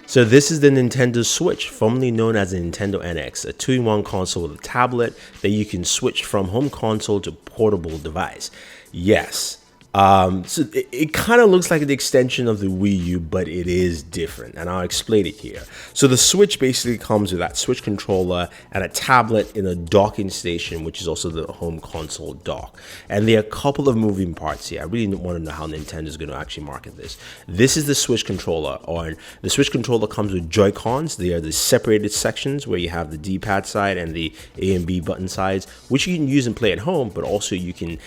So this is the Nintendo Switch, formerly known as the Nintendo NX, a 2-in-1 console with a tablet that you can switch from home console to portable device. Yes. So it kind of looks like the extension of the Wii U, but it is different, and I'll explain it here. So the Switch basically comes with that Switch controller and a tablet in a docking station, which is also the home console dock. And there are a couple of moving parts here. I really want to know how Nintendo is going to actually market this. This is the Switch controller, or the Switch controller comes with Joy-Cons. They are the separated sections where you have the D-pad side and the A and B button sides, which you can use and play at home, but also you can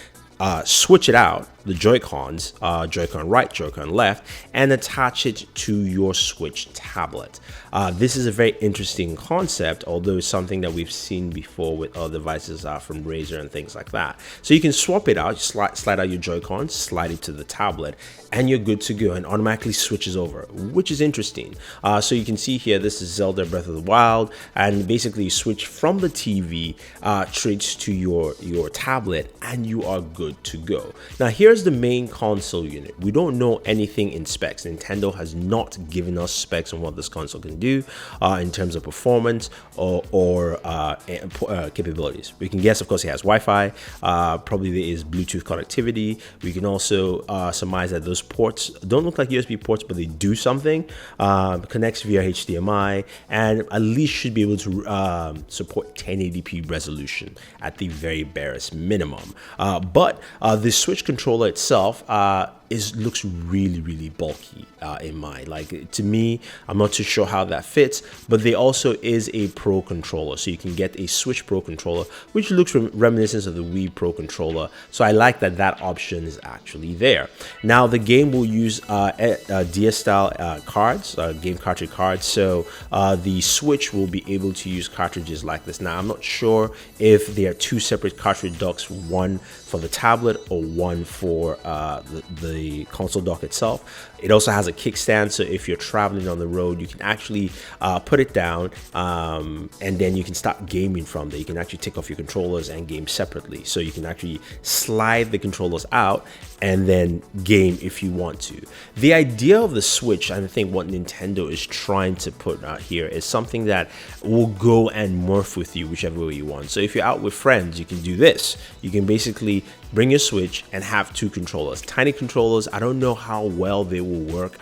switch it out, the Joy-Cons, Joy-Con right, Joy-Con left, and attach it to your Switch tablet. This is a very interesting concept, although it's something that we've seen before with other devices from Razer and things like that. So you can swap it out, slide out your Joy-Cons, slide it to the tablet, and you're good to go, and automatically switches over, which is interesting. So you can see here, this is Zelda Breath of the Wild, and basically you switch from the TV straight to your tablet, and you are good to go. Now here's the main console unit. We don't know anything in specs. Nintendo has not given us specs on what this console can do in terms of performance or capabilities. We can guess, of course, it has Wi-Fi. Probably there is Bluetooth connectivity. We can also surmise that those ports don't look like USB ports, but they do something. Connects via HDMI, and at least should be able to support 1080p resolution at the very barest minimum. But the Switch controller itself looks really bulky in mind. Like, to me, I'm not too sure how that fits, but there also is a Pro controller, so you can get a Switch Pro controller, which looks reminiscent of the Wii Pro controller. So I like that option is actually there. Now the game will use DS style cards, game cartridge cards. So the Switch will be able to use cartridges like this. Now I'm not sure if there are two separate cartridge docks, one for the tablet or one for the console dock itself. It also has a kickstand, so if you're traveling on the road, you can actually put it down and then you can start gaming from there. You can actually take off your controllers and game separately. So you can actually slide the controllers out and then game if you want to. The idea of the Switch, I think what Nintendo is trying to put out here, is something that will go and morph with you whichever way you want. So if you're out with friends, you can do this. You can basically bring your Switch and have two controllers, tiny controllers. I don't know how well they will work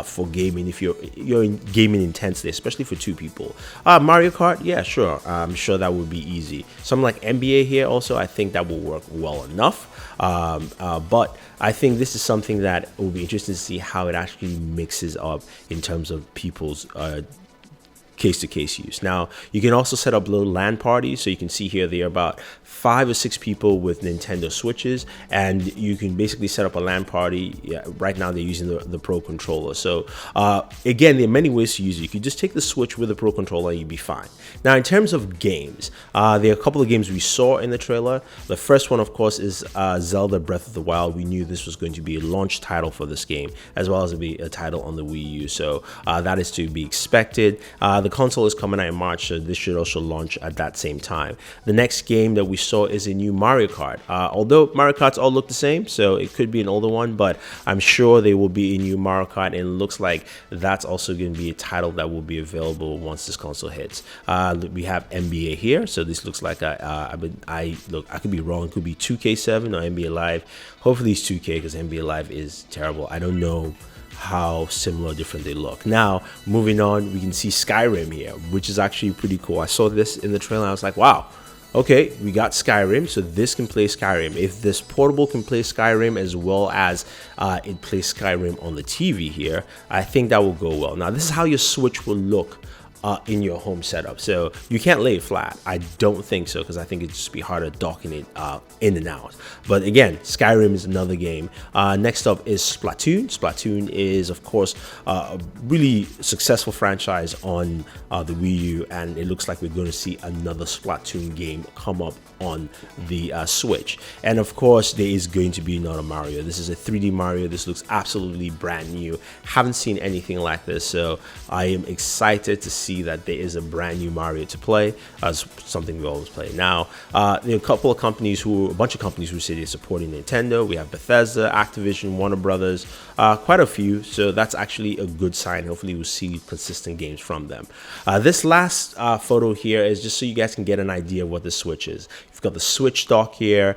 for gaming if you're in gaming intensely, especially for two people. Mario Kart, yeah, sure, I'm sure that would be easy. Something like NBA here also, I think that will work well enough. But I think this is something that will be interesting to see how it actually mixes up in terms of people's case-to-case use. Now, you can also set up little LAN parties. So you can see here there are about 5 or 6 people with Nintendo Switches, and you can basically set up a LAN party. Yeah, right now they're using the Pro controller. So again, there are many ways to use it. You could just take the Switch with the Pro controller and you'd be fine. Now, in terms of games, there are a couple of games we saw in the trailer. The first one, of course, is Zelda Breath of the Wild. We knew this was going to be a launch title for this game, as well as be a title on the Wii U. So that is to be expected. The console is coming out in March, so this should also launch at that same time. The next game that we saw is a new Mario Kart. Although Mario Karts all look the same, so it could be an older one, but I'm sure there will be a new Mario Kart, and it looks like that's also going to be a title that will be available once this console hits. We have NBA here, so this looks like I could be wrong. It could be 2K7 or NBA Live. Hopefully it's 2K, because NBA Live is terrible. I don't know how similar or different they look. Now, moving on, we can see Skyrim here, which is actually pretty cool. I saw this in the trailer, I was like, wow, okay, we got Skyrim, so this can play Skyrim. If this portable can play Skyrim as well as it plays Skyrim on the TV here, I think that will go well. Now, this is how your Switch will look in your home setup. So you can't lay it flat. I don't think so, because I think it'd just be harder docking it in and out. But again, Skyrim is another game. Next up is Splatoon. Splatoon is, of course, a really successful franchise on the Wii U, and it looks like we're going to see another Splatoon game come up on the Switch. And of course, there is going to be another Mario. This is a 3D Mario. This looks absolutely brand new. Haven't seen anything like this, so I am excited to see see that there is a brand new Mario to play, as something we always play. Now, there are a bunch of companies who say they're supporting Nintendo. We have Bethesda, Activision, Warner Brothers, quite a few. So that's actually a good sign. Hopefully we'll see consistent games from them. This last photo here is just so you guys can get an idea of what the Switch is. You've got the Switch dock here.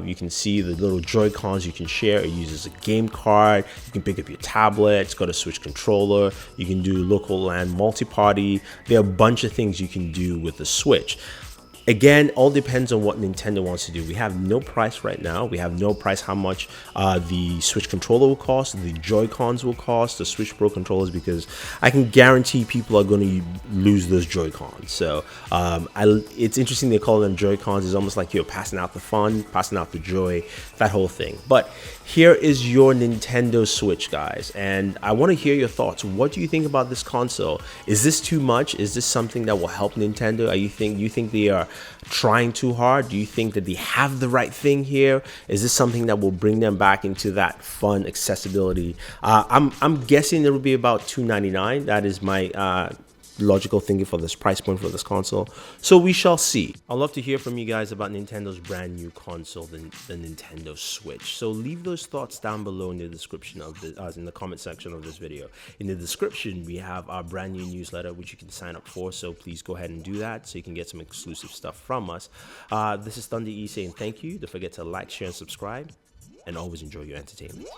You can see the little Joy-Cons you can share. It uses a game card. You can pick up your tablet. It's got a Switch controller. You can do local LAN multi-party. There are a bunch of things you can do with the Switch. Again, all depends on what Nintendo wants to do. We have no price right now. We have no price how much the Switch controller will cost, the Joy-Cons will cost, the Switch Pro controllers, because I can guarantee people are going to lose those Joy-Cons. So it's interesting they call them Joy-Cons. It's almost like you're passing out the fun, passing out the joy, that whole thing. But here is your Nintendo Switch, guys, and I want to hear your thoughts. What do you think about this console? Is this too much? Is this something that will help Nintendo? You think they are trying too hard? Do you think that they have the right thing here? Is this something that will bring them back into that fun accessibility? I'm guessing it will be about $299. That is my logical thinking for this price point for this console. So we shall see. I'd love to hear from you guys about Nintendo's brand new console, the Nintendo Switch. So leave those thoughts down below in the description of in the comment section of this video. In the description, we have our brand new newsletter, which you can sign up for. So please go ahead and do that so you can get some exclusive stuff from us. This is Thunder E saying thank you. Don't forget to like, share, and subscribe, and always enjoy your entertainment.